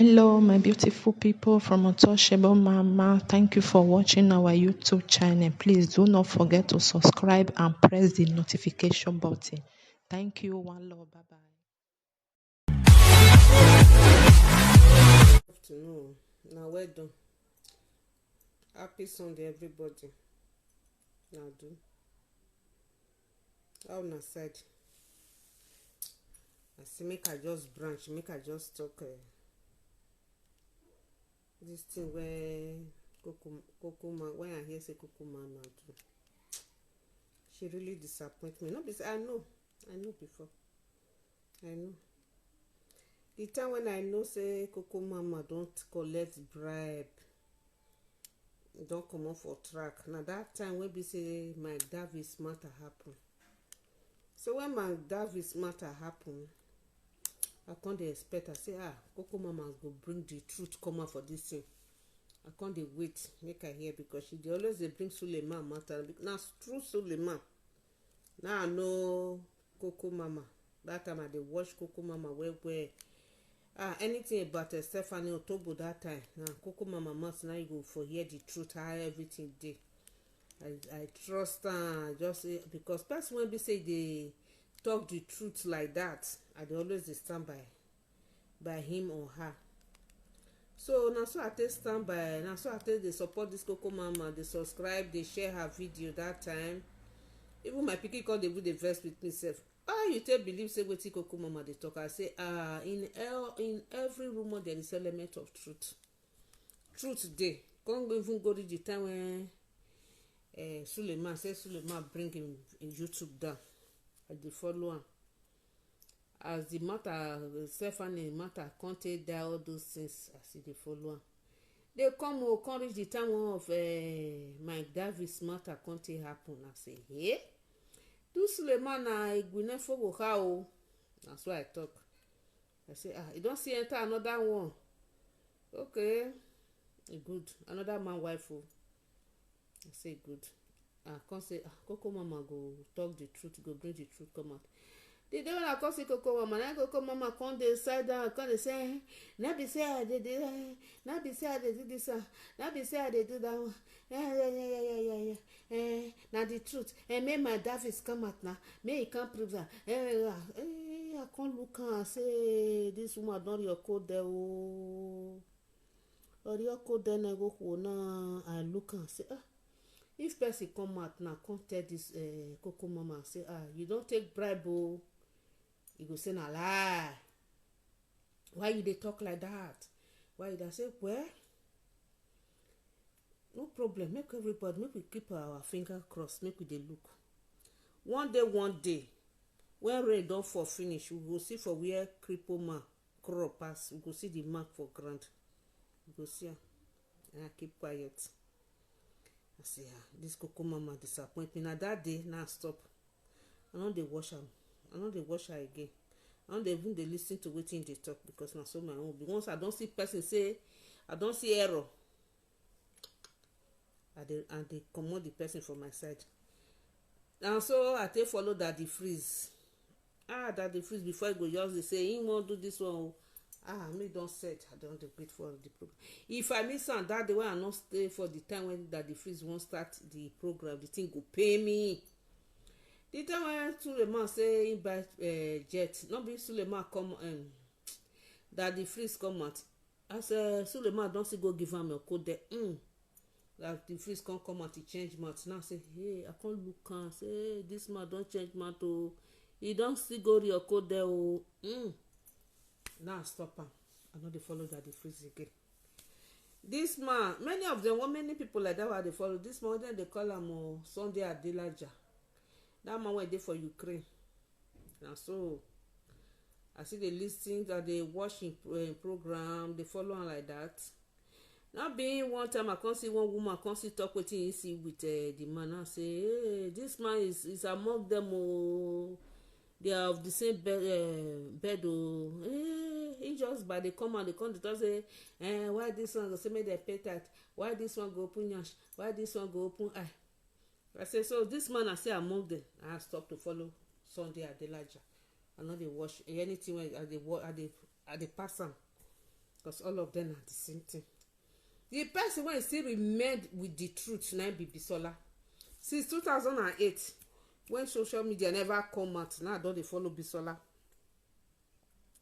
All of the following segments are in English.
Hello, my beautiful people from Untouchable Mama. Thank you for watching our YouTube channel. Please do not forget to subscribe and press the notification button. Thank you. One love. Bye bye. Afternoon. Now well done. Happy Sunday, everybody. Now do. How na side? I say make I just branch, make I just talk this thing where Kokoma, when I hear say Kokoma now do. She really disappoint me. No, because I know before. I know. The time when I know say Coco Mama don't collect bribe, don't come off for track. Now that time when we say Mike Davis matter happen. So when Mike Davis matter happen, I can't expect. I say Coco Mama go bring the truth come out for this thing. I can't wait make I hear because she always they bring Suleiman matter. Now true Suleiman. Now I know Coco Mama. That time I dey watch Coco Mama where anything about Stephanie Otobo that time. Now Coco Mama must now you go for hear the truth how everything dey. I trust just because person when be say they talk the truth like that, I dey always dey stand by him or her. So now so I take stand by, now so I take dey support this Coco Mama, they subscribe, they share her video that time. Even my pikin call dey do the verse with me sef. How you take believe say wetin Coco Mama dey talk? I say in every rumor there is element of truth. Truth dey. Come even go read the time when Suleiman bring him in YouTube down. I dey follow am. As the matter Stephanie matter come take die all those things as e dey follow am. They come reach the time of Mike Davis matter come take happen. I say do Suleiman na Igwine Fogo how? That's why I talk. I say you don't see enter another one. Okay, good. Another man wife. I say good. I can't say Coco Mama go talk the truth, go bring the truth come out. The day when I come see Coco Mama, now Coco Mama come dey side down, come dey say, "Na be say I dey do, na be say I dey do this one, na be say I dey do that one." Na the truth. Make my Davis come out now. Make he can't prove that. I can't look and say this woman don't your code there. Or your code there na go na. I look and say if person come out now, come tell this Coco Mama say you don't take bribe oh. You go say na lie. Why you dey talk like that? Why you dey say well? No problem. Make everybody, make we keep our finger crossed. Make we dey look. One day, when rain don fall finish, we go see for where cripple man crawl pass. We go see the mark for ground. We go see am. And I keep quiet. I say this Coco Mama disappoint me. Na that day, now stop. I no dey watch am. I no dey watch her again. I no dey even dey lis ten to wetin dey talk because na so my own be. Once I don see person say I don see error, I dey comot the person from my side. And so I take follow Daddy Freeze. Daddy Freeze before I go just dey say him wan do this one. Me don set. I don dey wait for the program. If I miss am that day when I no stay for the time when Daddy Freeze wan start the program, the thing go pay me. The time when Suleiman say he buy jet, no be Suleiman come Daddy Freeze come out. As Suleiman don still go give am a code there. Daddy Freeze come out, he change mouth. Now say, hey, I can't look and say, hey, this man don't change mouth oh. He don't still go to your code there oh. Now stop am. I know they follow Daddy Freeze again. This man, many people like that why they follow. This man, then they call him Sunday Adelaja. That man went there for Ukraine. And so I see they listen that they watch in program, they follow him like that. Now being one time I can't see one woman, I can't see talk with him see with the man. I say, hey, this man is among them oh. They are of the same bed oh. He just by they come and they come to say, why this one go say make they pay that? Why this one go open yash? Why this one go open eye? I say, so this man I say among them. I stop to follow Sunday Adelaja. I know they watch anything when I they pass am. because all of them are the same thing. The person wey still remain with the truth na be Bisola. Since 2008 when social media never come out, now I don dey follow Bisola.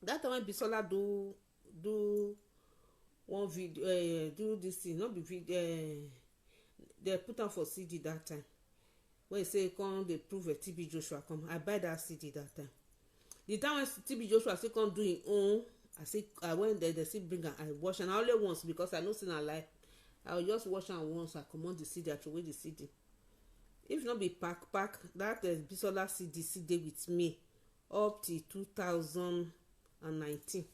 That time when Bisola do one video, do this thing, not be video, they put am for CD that time. When say come dey prove TB Joshua come, I buy that CD that time. The time when TB Joshua still come do him own, I went there, they still bring am, I watch am. I only once because I know say na lie. I will just watch am once, I comot the CD, I throw away the CD. If not be pack that Bisola CD still dey with me up till 2019.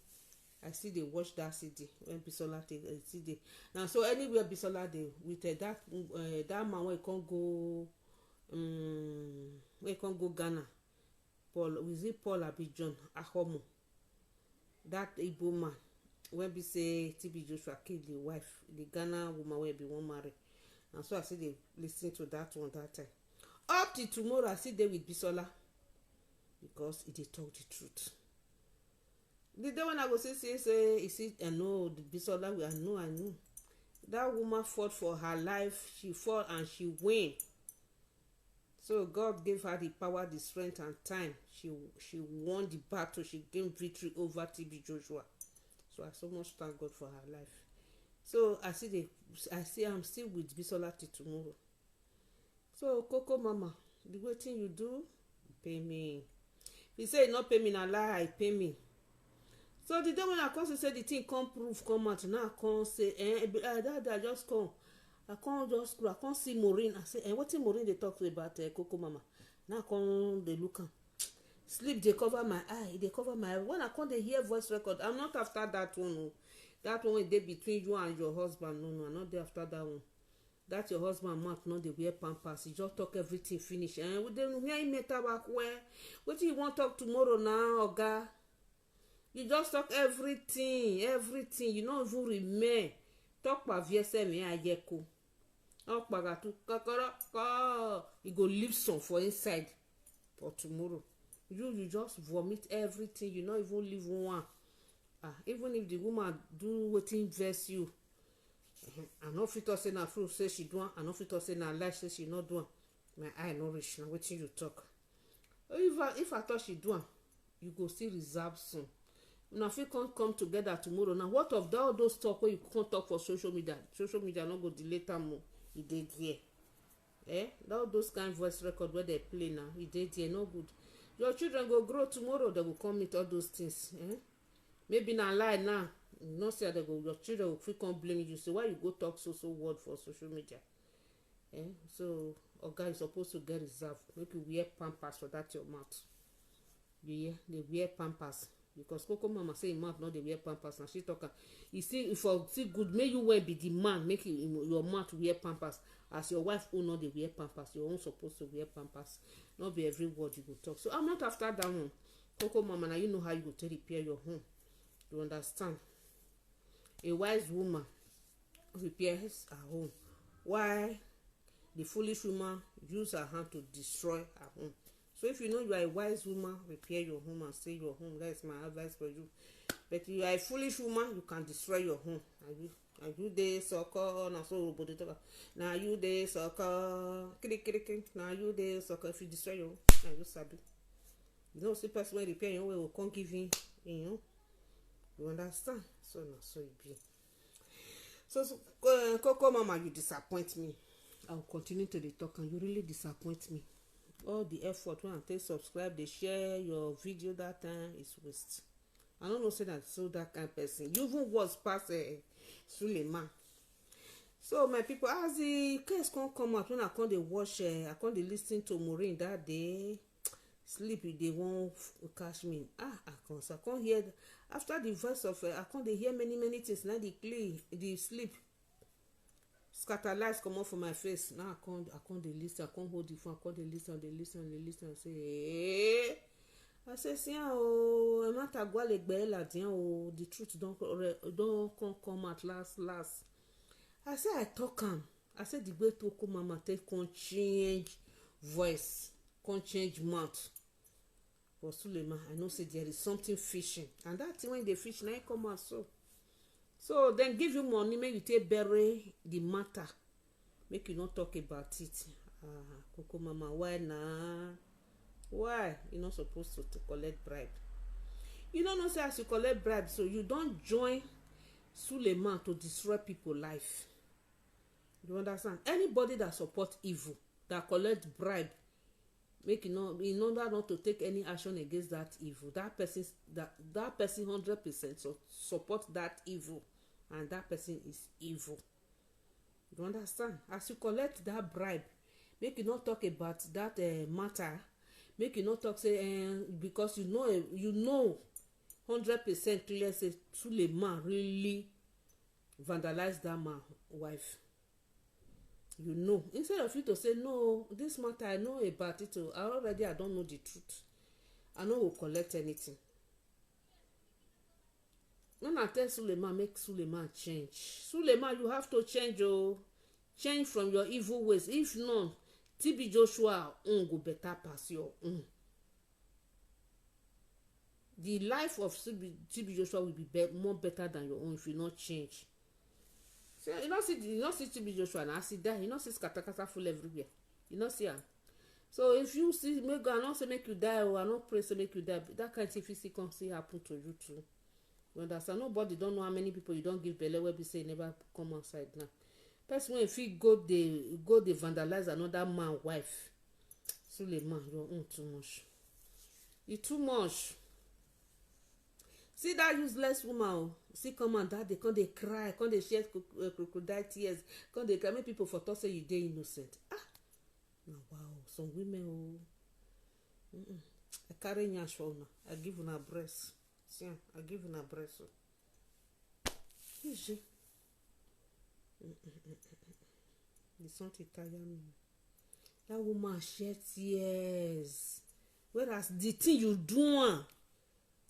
I still dey watch that CD when Bisola take CD. Now so anywhere Bisola dey with that man wey come go Ghana, Paul abi John Ahomo, that Igbo man when be say TB Joshua kill the wife, the Ghana woman wey be wan marry. And so I still dey listen to that one that time. Up till tomorrow I still dey with Bisola because he dey talk the truth. The day when I go say you see, I know the Bisola, I know that woman fought for her life. She fought and she win. So God gave her the power, the strength and time. She won the battle. She gained victory over TB Joshua. So I so much thank God for her life. So I'm still with Bisola till tomorrow. So Coco Mama, the wetin you do, pay me. He say he not pay me, na lie, pay me. So the day when I come say the thing come out, now I come say that just come. I can't see Maureen. I say, what thing Maureen they talk about Coco Mama? Now I come they look am. Sleep they cover my eye, they cover my eye. When I come they hear voice record, I'm not after that one. No. That one wey dey between you and your husband. No, I'm not there after that one. That your husband mouth not dey wear pampers. He just talk everything finish. And we then hear him metal back where. What you want talk tomorrow now, Oga? You just talk everything. You don't even remain. Talk about VSM ayeko. Talk about you go leave some for inside for tomorrow. You just vomit everything. You not even leave one. Even if the woman do wetin vex you, I no fit talk say na fruit say she do am. I no fit talk say na lie say she not do am. My eye no reach. Na wetin you talk. If I thought she do am, you go still reserve soon. Una fit come together tomorrow. Now what of all those talk wey you can't talk for social media? Social media no go delete am o. E dey there. All those kind voice record where they play now, e dey there, no good. Your children go grow tomorrow, they will come meet all those things. Maybe na lie now. You know say your children will fit come blame you. Say why you go talk so word for social media? So Oga, you supposed to get reserved. Make you wear pampers for that your mouth. You hear? They wear pampers. Because Coco Mama say im mouth not dey wear pampers. And she talk you see, if you see good, make you wear be the man, make your mouth wear pampers. As your wife own not dey wear pampers, your own supposed to wear pampers. Not be every word you go talk. So I'm not after that one. Coco Mama, now you know how you go to repair your home. You understand? A wise woman repairs her home. Why the foolish woman use her hand to destroy her home? So if you know you are a wise woman, repair your home and stay your home. That is my advice for you. But if you are a foolish woman, you can destroy your home. Are you there, sucker? Na so robot talk. Now you there, sucker? Kiri. Now you there, sucker? If you destroy your home, now you sabi. You know, see person when repair your home will come give you, you understand? So na so it be. So Coco Mama, you disappoint me. I will continue to talk, and you really disappoint me. All the effort when I take subscribe, they share your video that time is waste. I don't know say that so that kind of person. You even was past Suleiman. So my people, as the case come out, when I come dey watch, I come dey listen to Maureen that day. Sleep they won't catch me. I can't hear after the voice of I can't hear many things. Now the sleep scatter lights come off from my face. Now I can't listen. I can't hold the phone. I can't listen. They listen. I say, hey. I say, see, oh, the truth don't come at last. I say, I talk him. I said, the way Coco Mama take can't change voice, can't change mouth. For Suleiman, I know say there is something fishing, and that thing when they fish, now come out so. So then give you money make you take bury the matter, make you not talk about it. Coco mama, why na? Why you not supposed to collect bribe? You don't know say as you collect bribe, so you don't join Suleiman to destroy people life. You understand? Anybody that support evil, that collect bribe, make you know, in order not to take any action against that evil, that person 100% support that evil, and that person is evil. You understand? As you collect that bribe, make you not talk about that matter. Make you not talk say because you know 100% clear say Suleiman really vandalize that man wife. You know, instead of you to say no, this matter I know about it. I don't know the truth. I no go collect anything. When I tell Suleiman, make Suleiman change. Suleiman, you have to change. Change from your evil ways. If not, TB Joshua go better pass your own. The life of TB Joshua will be more better than your own if you not change. So you not see TB Joshua now. See that you not see scatter full everywhere. You not see am. So if you see, make I not say make you die, or I not pray say make you die. That kind of thing if you can see happen to you too. You understand? Nobody don't know how many people you don't give belle wey be say never come outside now. Person when if you go they vandalize another man wife. Suleiman, your own too much. You too much. See that useless woman, see come and that they cry, they shed crocodile tears, they cry. Make people for talk say you dey innocent. Now wow, some women I carry nyash for una. I give una breast. See, I give una breast. Easy. The something tire me. That woman shed tears. Whereas the thing you do,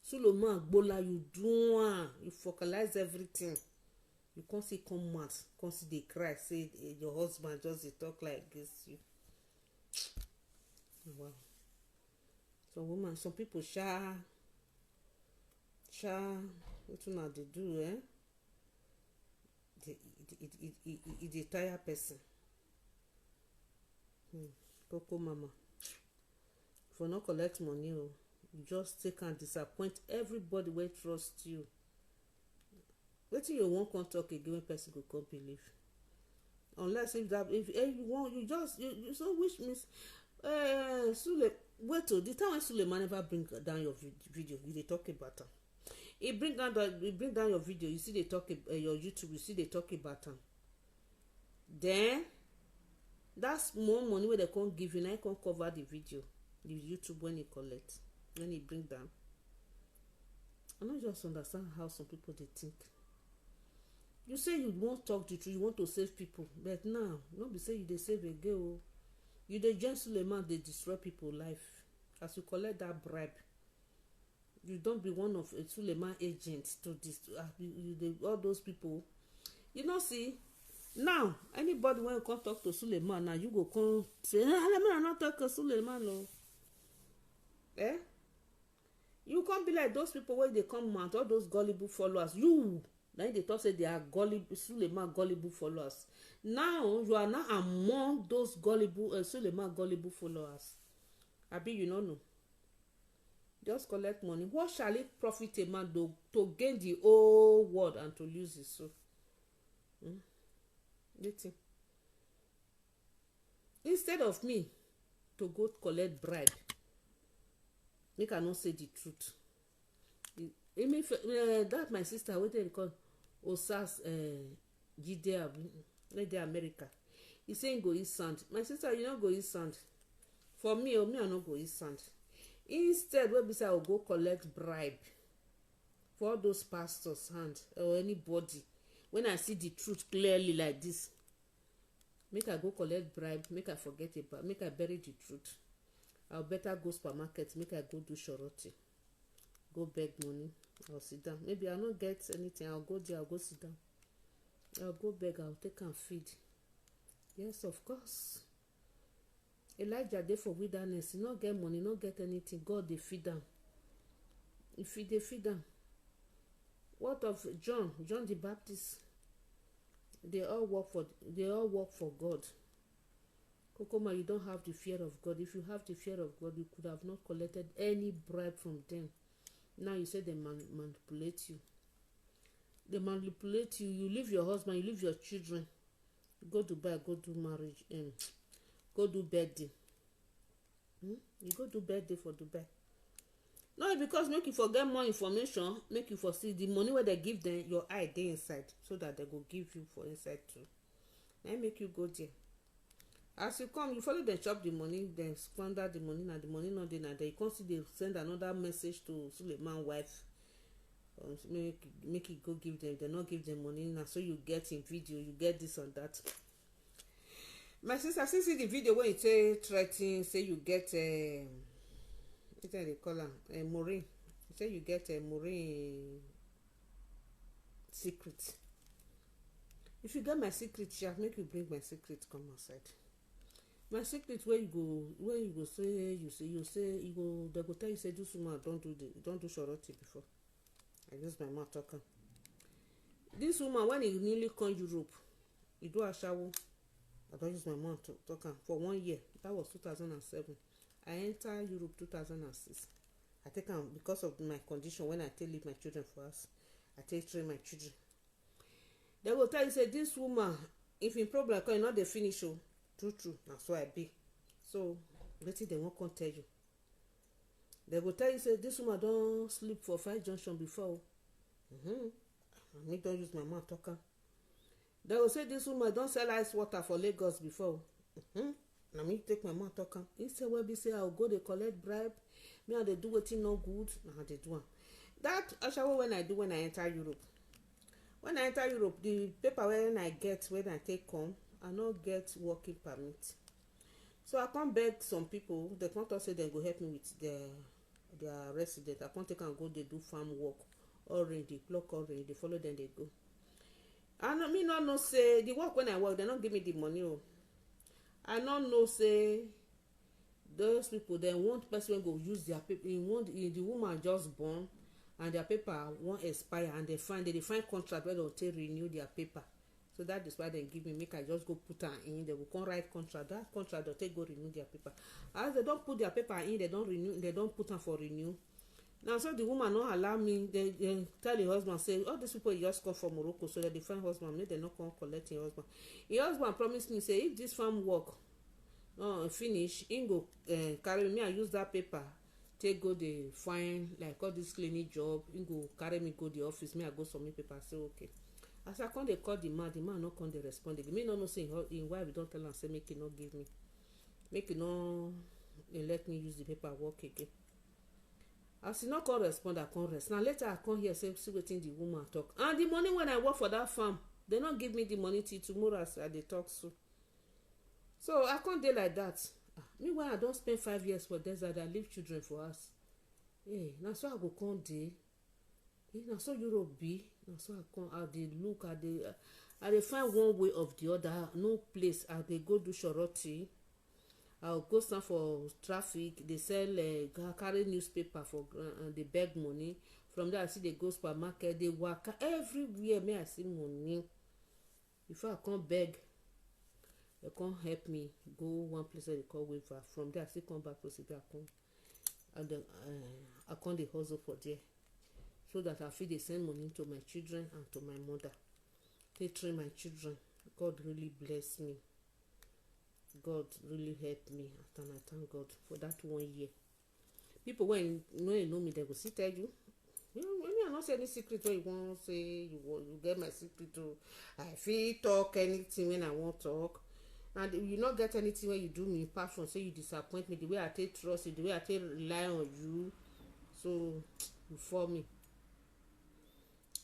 Suleiman Gbola, you do, you focalize everything. You can't see come mad, can't see they cry, say your husband just they talk like this. You. Wow. Some people what now they do, They tire person. Coco mama. For not collect money, you just take and disappoint everybody wey trust you. Wetin you wan come talk again when person go come believe? Unless if you want, you so which means Sule wait till the time when Suleiman never bring down your video, you dey talk about am. He bring down your video, you see they talk your YouTube, you see they talk about am. Then that small money wey they come give you, now you come cover the video, the YouTube when he collect, when he bring down. I don't just understand how some people they think. You say you won't talk the truth, you want to save people, but now not be say you dey save again. You dey join Suleiman, they destroy people life. As you collect that bribe, you don't be one of a Suleiman agent to all those people. You know, see now anybody when you come talk to Suleiman, now you go come say, let me not talk to Suleiman, no. You can't be like those people where they come out, all those gullible followers. You now they talk say they are gullible Suleiman gullible followers. Now you are not among those gullible Suleiman gullible followers. Abi you don't know. Just collect money. What shall it profit a man to gain the whole world and to lose his soul? Instead of me to go collect bribe, make I not say the truth. That my sister, what they call Osas Jidea, the America. He saying go eat sand. My sister, you don't go eat sand. For me, I not go eat sand. Instead, we say I will go collect bribe for all those pastors' hand or anybody. When I see the truth clearly like this, make I go collect bribe, make I forget about, make I bury the truth. I'll better go supermarket, make I go do shorty, go beg money, I'll sit down. Maybe I'll not get anything, I'll go there, I'll go sit down. I'll go beg, I'll take and feed. Yes, of course. Elijah dey for wilderness, he not get money, not get anything. God dey feed am. If he dey feed am, What of John the Baptist? They all work for God. Kokoma, you don't have the fear of God. If you have the fear of God, you could have not collected any bribe from them. Now you say they manipulate you. They manipulate you. You leave your husband, you leave your children. Go Dubai, go do marriage, go do birthday. You go do birthday for Dubai. No, because make you forget more information, make you foresee the money where they give them, your eye dey inside, so that they go give you for inside too. Now make you go there. As you come, you follow them chop the money, then squander the money, na the money not dey na there. You come see they send another message to Suleiman wife. Make it go give them. They not give them money now, so you get in video, you get this and that. My sister, since see the video when you say threatening, say you get what they call her Maureen. You say you get a Maureen secret. If you get my secret, she make you bring my secret come outside. My secret where you go say you go, they go tell you say this woman don't do shorty before. I use my mouth talking. This woman when he newly come Europe, he do a shower. I don't use my mouth talking for 1 year. That was 2007. I enter Europe 2006. I take am because of my condition. When I take leave my children for us, I take train my children. They will tell you say this woman, if in problem come, not dey finish o. True. That's why I be. So wetin they won't come tell you. They will tell you say this woman don't sleep for 5 junction before. I don't use my mouth talking. They will say this woman don't sell ice water for Lagos before. Na me take my mouth talking. Instead when be say I'll go dey collect bribe, me and they do wetin no good, na they do am. That actually when I do when I enter Europe. When I enter Europe, the paper when I get when I take come, I not get working permit. So I can't beg some people. They can't say they go help me with their resident. I can't take and go. They do farm work. Orange, they pluck orange. They follow them. They go. And me not know say the work when I work, they not give me the money. Oh. I not know say those people they want person go use their paper. The woman just born and their paper won't expire and they find contract where they'll take renew their paper. So that is why they give me, make I just go put her in. They will come write contract. That contract they'll take go renew their paper. As they don't put their paper in, they don't renew. They don't put her for renew. Now so the woman not allow me. They tell the husband say, all these people just come from Morocco, so that they find husband. Make they not come collect your husband. Your husband promised me say if this farm work finish, he go carry me. I use that paper. Take go the fine like all this cleaning job. He go carry me go the office. Me I go submit paper. Say okay. As I come, they call the man not come, they respond. They may not know say in why we don't tell him, say make it not give me, make it not let me use the paperwork again. As he not come respond, I can't rest. Now later I come here say see wetin the woman talk. And the money when I work for that farm, they not give me the money till tomorrow as they talk so I can't dey like that. Meanwhile I don't spend 5 years for desert. I leave children for us. Hey, now so I go come dey. Now so Europe be. Now so I come out they look at they find one way of the other. No place I they go do shorty. I'll go stand for traffic. They sell carry newspaper for they beg money. From there I see they go supermarket. They work everywhere. Me I see money. Before I come beg, they can't help me go one place where they call waiver. From there I still come back to see I come and then I come the hustle for there. So that I feel they send money to my children and to my mother. They train my children. God really bless me. God really helped me. And I thank God for that 1 year. People when you know me, they will still tell you. You know, when I not say any secret where you want to say you get my secret to I feel talk anything when I want to talk. And you not get anything when you do me apart from say you disappoint me, the way I take trust you, the way I take rely on you. So you for me.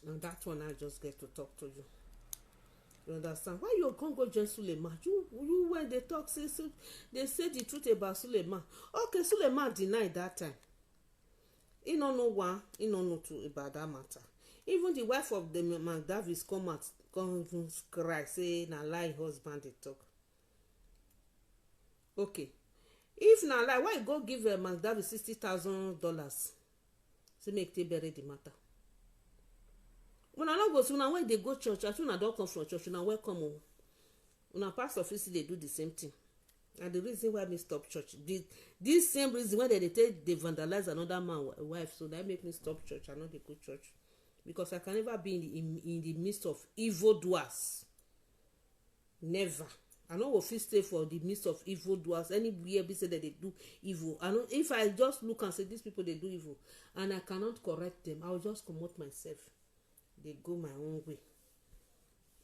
And that one I just get to talk to you. You understand? Why you can't go join Suleiman? You when they talk, they say the truth about Suleiman. Okay, Suleiman denied that time. He don't know why. He don't know too about that matter. Even the wife of the McDavis come cry, say na lie husband they talk. Okay, if na lie, why go give McDavis $60,000? Say make they bury the matter. una no go see una when dey go church as una don come from church una welcome o una pastor fit still dey do the same thing. And the reason why me stop church this same reason why they take dey vandalize another man wife, so that make me stop church. I no dey go church because I can never be in the midst of evil doers. Never. I no go fit stay for the midst of evil doers anywhere be say that they do evil. I know if I just look and say these people they do evil and I cannot correct them, I will just comot myself. They go my own way.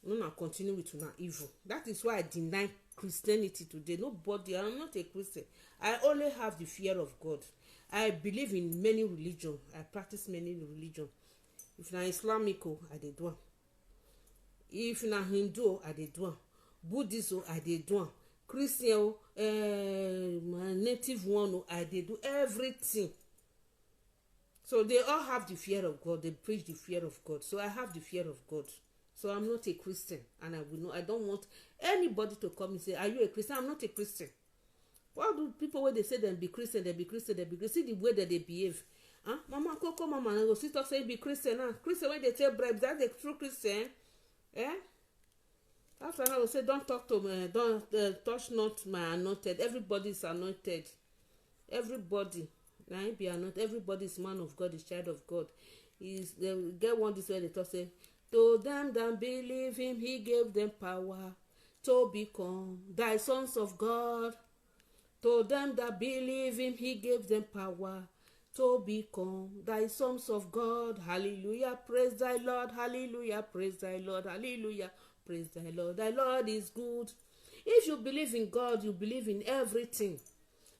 Una continue with una evil. That is why I deny Christianity today. Nobody, I'm not a Christian. I only have the fear of God. I believe in many religions. I practice many religions. If na Islamic, I dey do am. If na Hindu, I dey do am. Buddhist, I dey do am. Christian, my native one, I dey do everything. So they all have the fear of God. They preach the fear of God. So I have the fear of God. So I'm not a Christian, and I don't want anybody to come and say, "Are you a Christian?" I'm not a Christian. Why do people when they say them be Christian, they be Christian, they be Christian? See the way that they behave. Mama, Coco, Mama, and go sit up say be Christian. Christian when they take bribes, that's the true Christian. After I will say, don't talk to me, don't touch not my anointed. Everybody is anointed. Everybody. Now be anointed. Everybody is man of God, is child of God. They get one this way they talk say. To them that believe him, he gave them power to become thy sons of God. To them that believe him, he gave them power to become thy sons of God. Hallelujah, praise thy Lord. Hallelujah, praise thy Lord. Hallelujah, praise thy Lord. Thy Lord is good. If you believe in God, you believe in everything.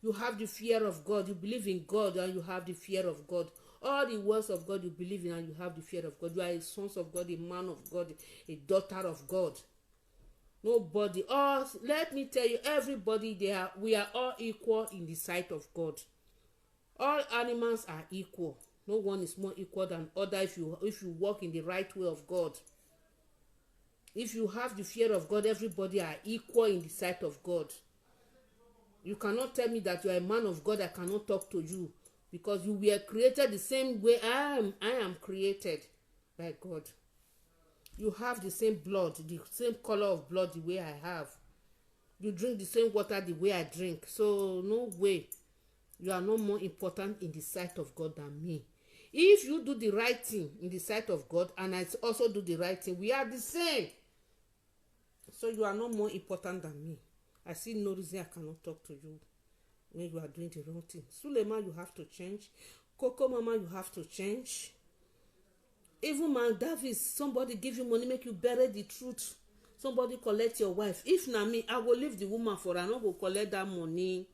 You have the fear of God. You believe in God and you have the fear of God. All the words of God you believe in and you have the fear of God. You are a son of God, a man of God, a daughter of God. Nobody, let me tell you, everybody we are all equal in the sight of God. All animals are equal. No one is more equal than other if you walk in the right way of God. If you have the fear of God, everybody are equal in the sight of God. You cannot tell me that you are a man of God, I cannot talk to you. Because you were created the same way I am created by God. You have the same blood, the same color of blood the way I have. You drink the same water the way I drink. So no way. You are no more important in the sight of God than me. If you do the right thing in the sight of God and I also do the right thing, we are the same. So you are no more important than me. I see no reason I cannot talk to you when you are doing the wrong thing. Suleiman, you have to change. Coco Mama, you have to change. Even man Davis, somebody give you money, make you bury the truth. Somebody collect your wife. If na me, I will leave the woman for her. I no go collect that money.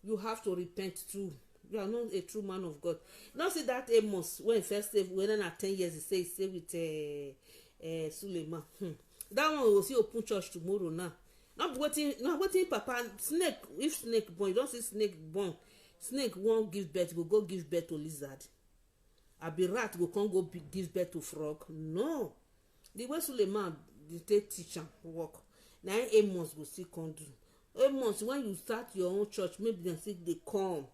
You have to repent too. You are not a true man of God. Not see that Amos when first stay whether na 10 years he stay with Suleiman. That one will see open church tomorrow now. Not waiting papa snake. If snake born, you don't see snake born. Snake won't give birth, go give birth to lizard. I be rat can't go give birth to frog. No. The way Suleiman dey teach am work. Now Amos go see come do. Amos, when you start your own church, maybe dem see they come.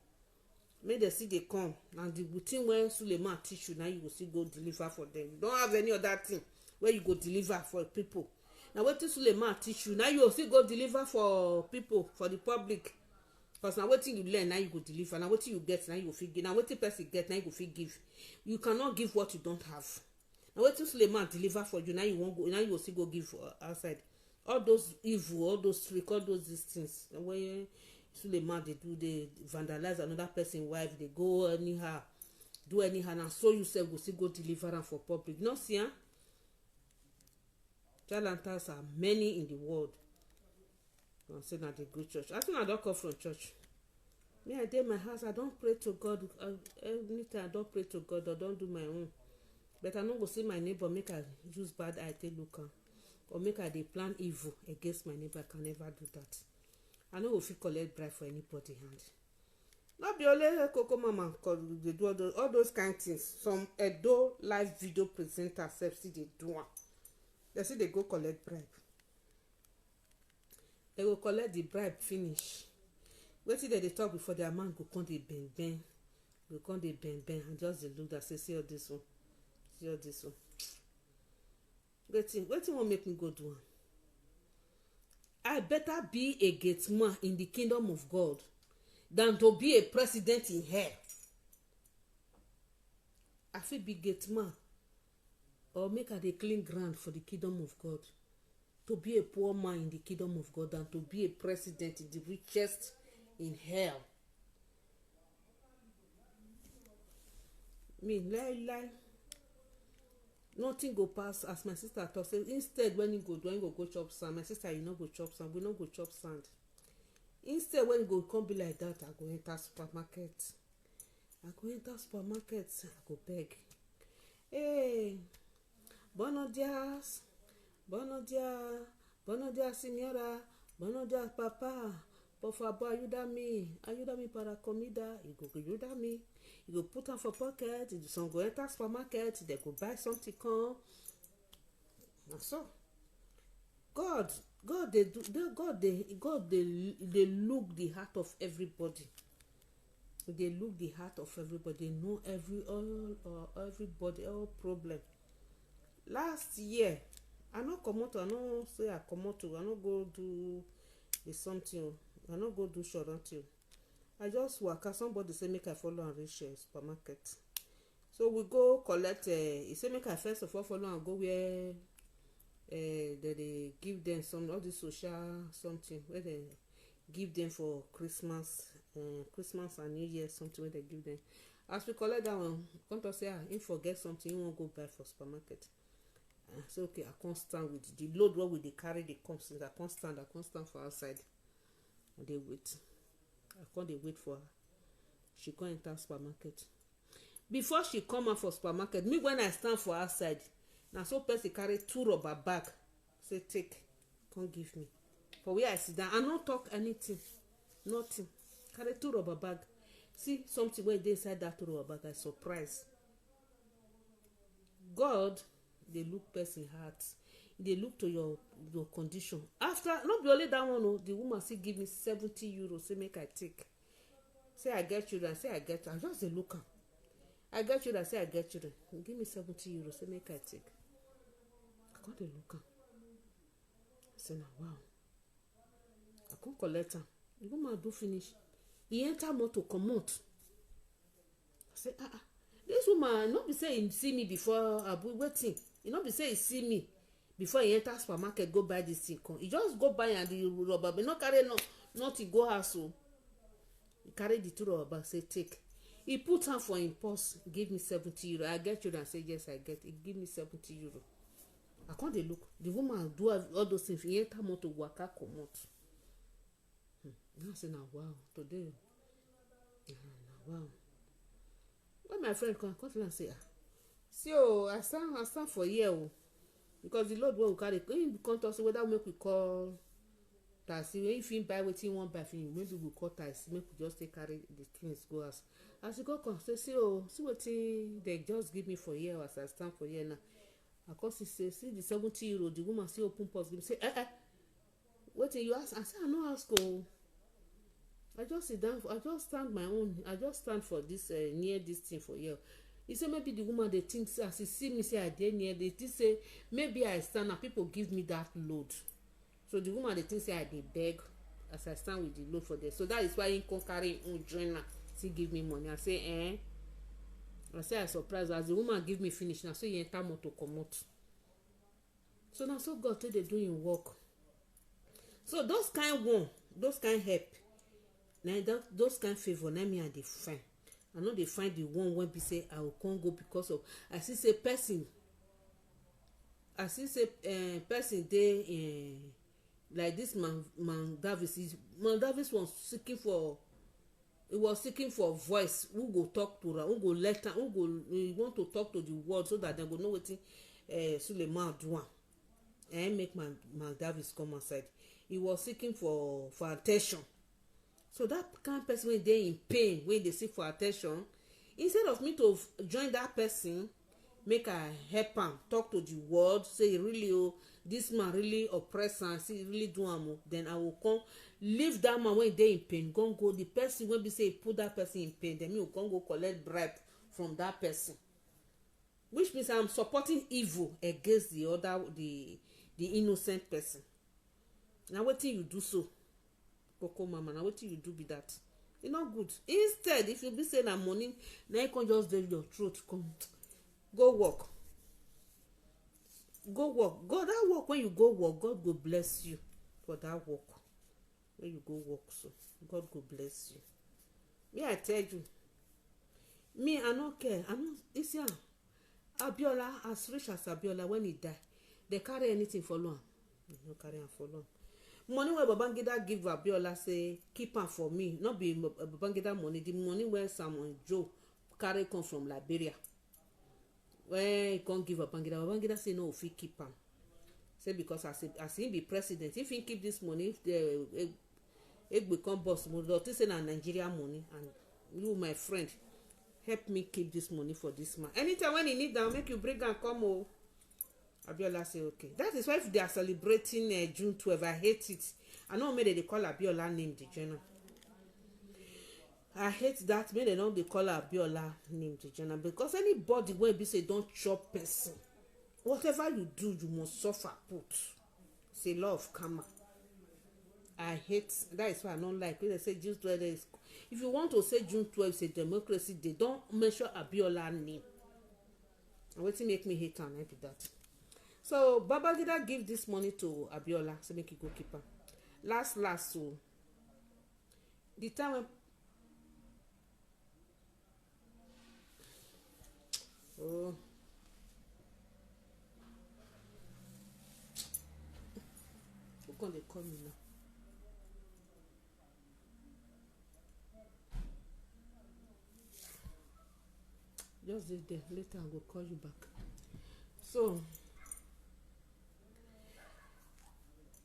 Make dem see they come. And the thing when Suleiman teach you, now you go see go deliver for them. You don't have any other thing where you go deliver for people. Now wetin Suleiman teach you, now you go still go deliver for people, for the public. Because now wetin you learn, now you go deliver. Now wetin you get, now you go fit give. Now wetin person get, now you go fit give. You cannot give what you don't have. Now wetin Suleiman deliver for you, now you won't go. Now you go still go give outside. All those evil, all those trick, all those these things. When Suleiman they vandalize another person's wife, they go anyhow, do anyhow. Now so you say go still go deliver them for public. No see, Charlatans are many in the world. I'm saying at the good church. I think I don't come from church. Me, I dey my house. I don't pray to God. Anytime I don't pray to God, I don't do my own. But I no go see my neighbor make I use bad eye take look am, or make I dey plan evil against my neighbor. I can never do that. I no go fit collect bribe for anybody hand. Not be only Coco Mama dey do all those kind things. Some Edo live video presenters sef still dey do am. They say they go collect bribe. They go collect the bribe finish. Wetin dem dey talk before their man go come dey bend, go come dey bend and just dey look that say see all this one, see all this one. wetin wan make me go do am? I better be a gate man in the kingdom of God than to be a president in hell. I fit be gate man or make I dey clean ground for the kingdom of God, to be a poor man in the kingdom of God than to be a president in the richest in hell. Me lie nothing go pass. As my sister talk say, instead when you go chop sand, my sister, you no go chop sand, we no go chop sand. Instead when you go come be like that, I go enter supermarket, I go beg, hey, buenos dias señora, buenos dias papa, por favor ayúdame para comida. You go ayúdame, you go put am for pocket, some go enter supermarket, they go buy something come. Na so God dey look the heart of everybody. They look the heart of everybody. They know everybody, all problem. Last year, I no comot. I no say I comot. I no go do something. I no go do shorranty. I just waka. Somebody say make I follow and reach supermarket. So we go collect. He say make I first of all follow and go where they give them some all this social something where they give them for Christmas and New Year, something where they give them. As we collect that one, come to say he forget something, he won't go buy for supermarket. I say okay, I can't stand with the load what we dey carry dey come since I can't stand for outside. And they wait. I can't wait for her. She come enter supermarket. Before she come out for supermarket, me when I stand for outside, na so person carry 2 rubber bag, say take, come give me. For where I sit down, I no talk anything, nothing. Carry 2 rubber bag. See something wey dey inside that 2 rubber bag, I surprise. God dey look person heart. Dey look to your condition. After, not be only that one, oh, the woman still give me 70 euros, say make I take. Say I get children, say I get. I just dey look am. I get children, say I get children. Give me 70 euros, say make I take. I come dey look am. I say na wow. I come collect am. The woman do finish. He enter motor comot. I say this woman no be say he see me before Abu waiting. He no be say he see me before he enter supermarket go buy this thing come. He just go buy and the rubber but no carry nothing go house o. He carry the 2 rubber bag, say take. He put am for him purse, give me 70 euros. I get children, say yes I get. He give me 70 euros. I come dey look. The woman do all those things. He enter motor waka comot. Now say na wow today. Na wow. When my friend come to me and say see I stand for here because the load wey we carry him come talk say whether make we call taxi. If him buy wetin he wan buy for him, maybe we call taxi, make we just take carry the things go house. As he go come say see wetin they just give me for here as I stand for here now. I come see the 70 euros. The woman still open purse give me say wetin you ask? I say I no ask o. I just sit down. I just stand my own. I just stand for this near this thing for here. He say maybe the woman they think as he see me say I dey near, they think say maybe I stand and people give me that load. So the woman they think say I dey beg as I stand with the load for there. So that is why he come carry him own joiner. Still give me money. I say I say I surprised as the woman give me finish now. So he enter motor comot. So now so God tell they do him work. So those kind help. Now those kind favor, na me I dey find. I no dey find the one when be say I will come go because of I see say person dey like this man Davis. Man Davis was seeking for voice who go talk to her, who go let her, he want to talk to the world so that they go know wetin Suleiman do am. Make man Davis come outside. He was seeking for attention. So that kind of person when they in pain, when they seek for attention, instead of me to join that person, make I help am talk to the world, say really this man really oppress am, see really do am, then I will come leave that man when they in pain, go the person when be say put that person in pain, then me will come go collect bribe from that person. which means I'm supporting evil against the innocent person. Na wetin you do so, Coco Mama, na wetin you do be that. E no good. Instead, if you be say na money, na you come just dey your throat, come go work. Go work. Go that work. When you go work, God go bless you for that work. When you go work, so God go bless you. Me, I tell you, me, I no care. I no, you see, Abiola, as rich as Abiola, when he die, they carry anything for long. They no carry am for long. Money wey Babangida give Abiola, say keep am for me, not be Babangida money. The money where someone Joe carry come from Liberia, where he can't give Babangida say no, if he keep am, say because as he be president, if he keep this money, if the become boss, but say na Nigeria money, and you, my friend, help me keep this money for this man. Anytime when he need them, make you bring and come. Oh, Abiola say okay. That is why if they are celebrating June 12, I hate it. I know maybe they call Abiola name the general. I hate that. Maybe they don't they call Abiola name the general, because anybody where be say don't chop person, whatever you do, you must suffer. Put say law of karma. I hate that. Is why I don't like when they say June 12 is. If you want to say June 12 is a democracy, they don't mention Abiola name. And what make me hate am like that. So Babangida give this money to Abiola, so make it go keep am. Last, so the time when oh. Who can they call me now? Just this day. Later I will call you back. So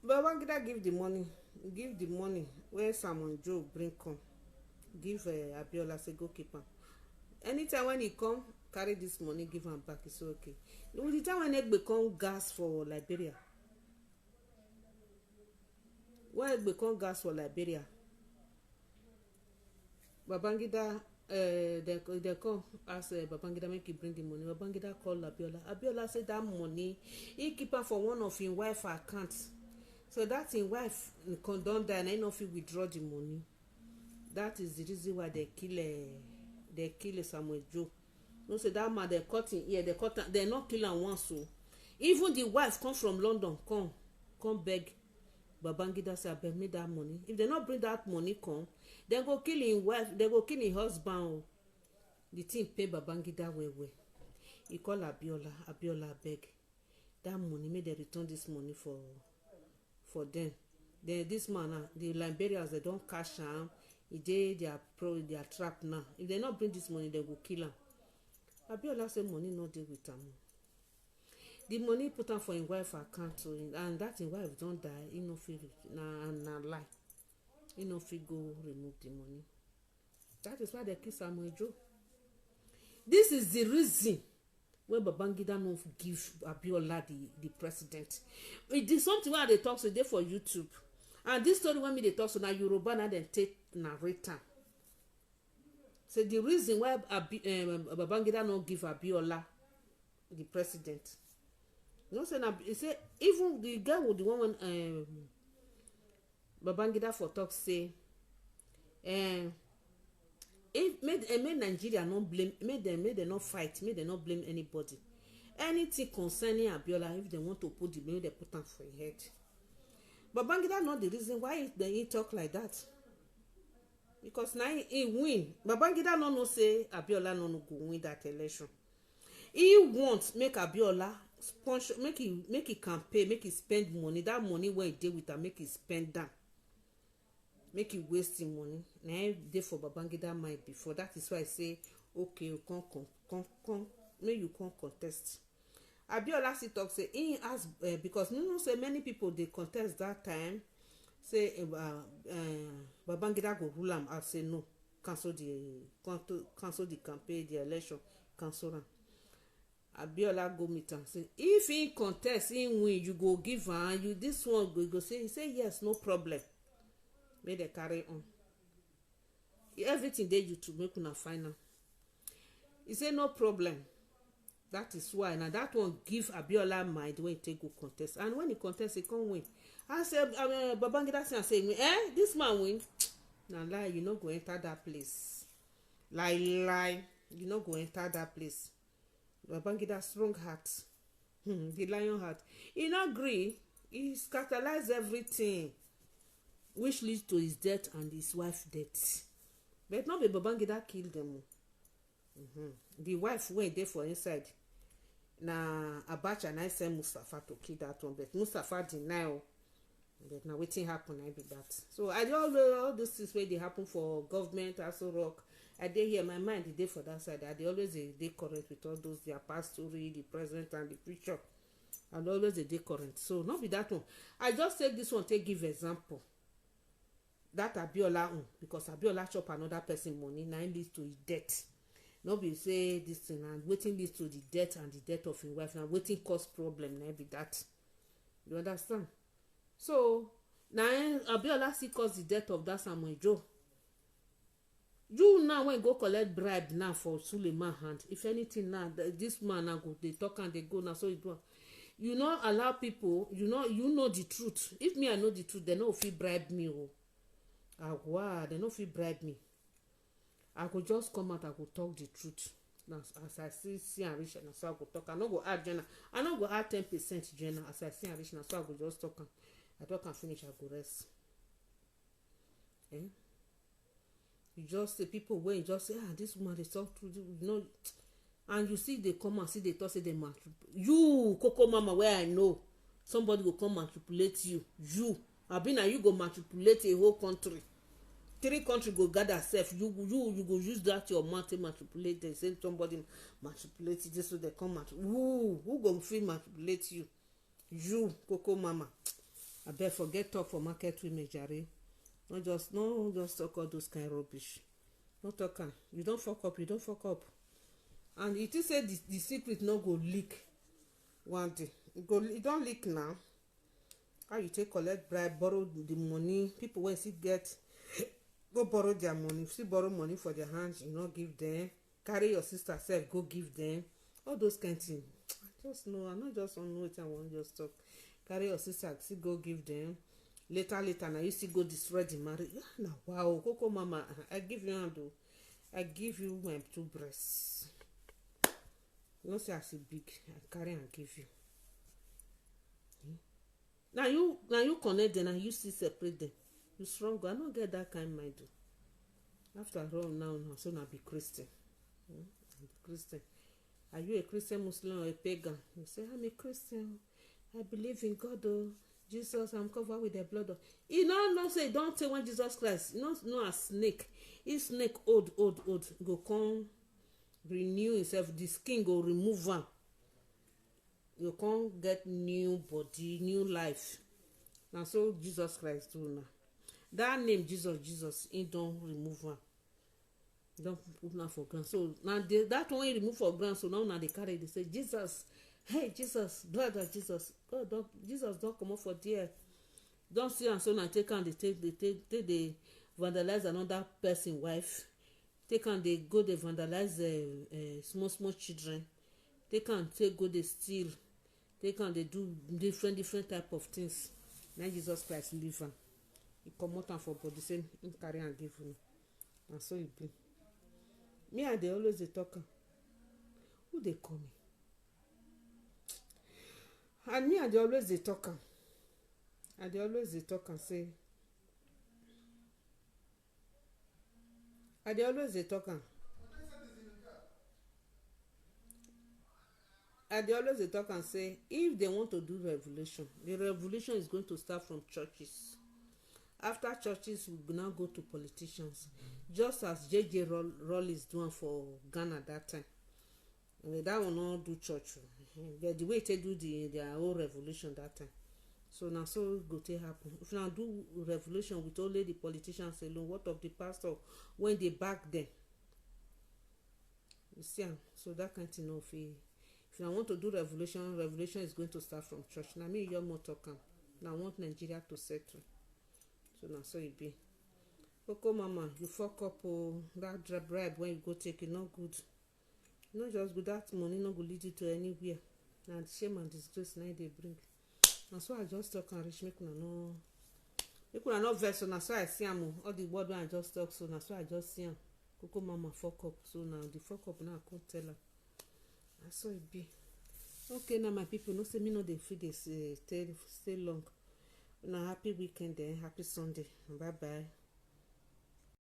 Babangida give the money where Simon Joe bring come. Give Abiola, say go keep am. Anytime when he come, carry this money, give am back. It's okay. With the time when Egbe come gas for Liberia, when Egbe come gas for Liberia, Babangida they come ask Babangida make he bring the money. Babangida call Abiola. Abiola say that money he keep am for one of him wife account. So that him wife don die and he no fit withdraw the money. That is the reason why they kill Samuel Joe. No say that man they cut him ear, they not kill am once. So even the wife come from London, come beg Babangida say abeg me that money. If they not bring that money come, they go kill him wife, they go kill him husband. The thing pay Babangida well. He call Abiola beg that money, make they return this money for them. Then this man the Liberians, they don't cash am. They are trapped now. If they not bring this money, they will kill him. Abiola say money no dey with am. The money put am for him wife account, and that him wife don die. He no fit na lie. He no fit go remove the money. That is why they kill Samuel Joe. This is the reason why Babangida no give Abiola the president. It is something where they talk today for YouTube. And this story when me they talk so now Yoruba now then take narrator. So the reason why Babangida no give Abiola the president. You know, say even the guy with the one when Babangida for talk say if made Nigeria not blame, made them not fight, made them not blame anybody. Anything concerning Abiola, if they want to put the blame, they put am for your head. Babangida not the reason why they talk like that. Because now he win. Babangida no know say Abiola no go win that election. He wants make Abiola sponsor, make he campaign, make he spend money. That money where he deal with her, make he spend that. Make he waste him money. Now he dey for Babangida mind before. That is why I say okay, you come, make you come contest. Abiola still talk say he ask because you know say many people they contest that time. Say Babangida go rule am. I say no, cancel the campaign, the election, cancel am. Abiola go meet am say if he contest, he win, you go give am. You this one go say he say yes, no problem. Make they carry on. Everything dey YouTube make una find am. He say no problem. that is why na that one give Abiola mind when he take go contest, and when he contest he come win. I say Babangida say this man win. Na lie, you no go enter that place. Lie, you no go enter that place. Babangida strong heart, the lion heart. He no gree. He scandalize everything, which leads to his death and his wife death. But no be Babangida kill them. The wife wey dey for inside na Abacha na send Mustafa to kill that one, but Mustafa deny o. But na wetin happen na be that. So I dey all those things wey dey happen for government, Aso Rock, I dey here, my mind dey for that side. I dey always dey current with all those their past story, the present and the future, and always dey current. So no be that one. I just take this one take give example. That Abiola own, because Abiola chop another person money, na leads to his death. No be say this thing and wetin leads to the death and the death of his wife, na wetin cause problem na be that. You understand? So na Abiola still cause the death of that Samuel Joe. You now when go collect bribe now for Suleiman hand, if anything now this man now go dey talk and dey go now, so it go. You no allow people, you know the truth. If me I know the truth, they no fit bribe me o. Wow, they no fit bribe me. I go just come out, I go talk the truth. Now as I see and reach, na so I go talk. I no go add journal. I no go add 10% journal. As I see and reach, na so I go just talk. I talk and finish, I go rest. You just say people wey you just say this woman dey talk true, you know, and you see they come and see they talk say they you Coco Mama where I know somebody go come manipulate you. You abi na you go manipulate a whole country. 3 countries go gather self. You go use that your mouth to manipulate them. Say somebody manipulate this, so they come at who go fit manipulate you? You Coco Mama. I bet forget talk for market women jare. No just talk all those kind of rubbish. No talk am. You don't fuck up. And it is say the secret no go leak one day. It don't leak now. How you take collect bribe, borrow the money? People wey still get go borrow their money, still borrow money for their hands, you no give them. Carry your sister self go give them. All those kind of things. I just know. I not just know what I want just talk. Carry your sister still go give them. Later now you still go destroy the marriage. Now wow, Coco Mama, I give you hand o. I give you my 2 breasts. You know say as e big, I carry and give you. Now you connect them and you still separate them. You strong. I don't get that kind of mind. After all, now so now be Christian. Christian. Are you a Christian, Muslim, or a pagan? You say I'm a Christian. I believe in God. Oh, Jesus, I'm covered with the blood. You know, say don't say when Jesus Christ. No a snake. If snake old go come renew himself. The skin go remove am. You can't get new body, new life. Now so Jesus Christ do now. That name Jesus, he don't remove am. Don't put now for ground. So now that one he remove for ground. So now they carry. They say Jesus, hey Jesus, blood of Jesus. God, Jesus don't come up for there. Don't see and so now take and they vandalize another person wife. Take and they go they vandalize small children. They can take go they steal. They can they do different type of things. Now Jesus Christ leave am. He come out for body say him carry and give me. And so it be. Me and they always they talk. Who they call me? And me and they always they talk. And they always they talk and say. And they always they talk. And they always they talk and say if they want to do revolution, the revolution is going to start from churches. After churches, we now go to politicians, just as J.J. Rawlings doing for Ghana that time. That will not do church, but the way they do their own revolution that time. So now so go to happen. If now do revolution with only the politicians alone, what of the pastor when they back them? You see, so that kind of thing of if you want to do revolution is going to start from church. Now me you're more talking. Now I want Nigeria to settle. So now so it be. Coco Mama, you fuck up that bribe when you go take it, not good. no just good. That money no go lead you to anywhere. Na shame and disgrace na dey bring. Na so I just talk and reach, make una no vex. So na so I see am. All the word wey I just talk, so na so I just see am. Coco mama fuck up. So now the fuck up now I come tell her. Na so e be. Okay, now my people, no say me no dey fit dey stay long. Una happy weekend, happy Sunday. Bye bye.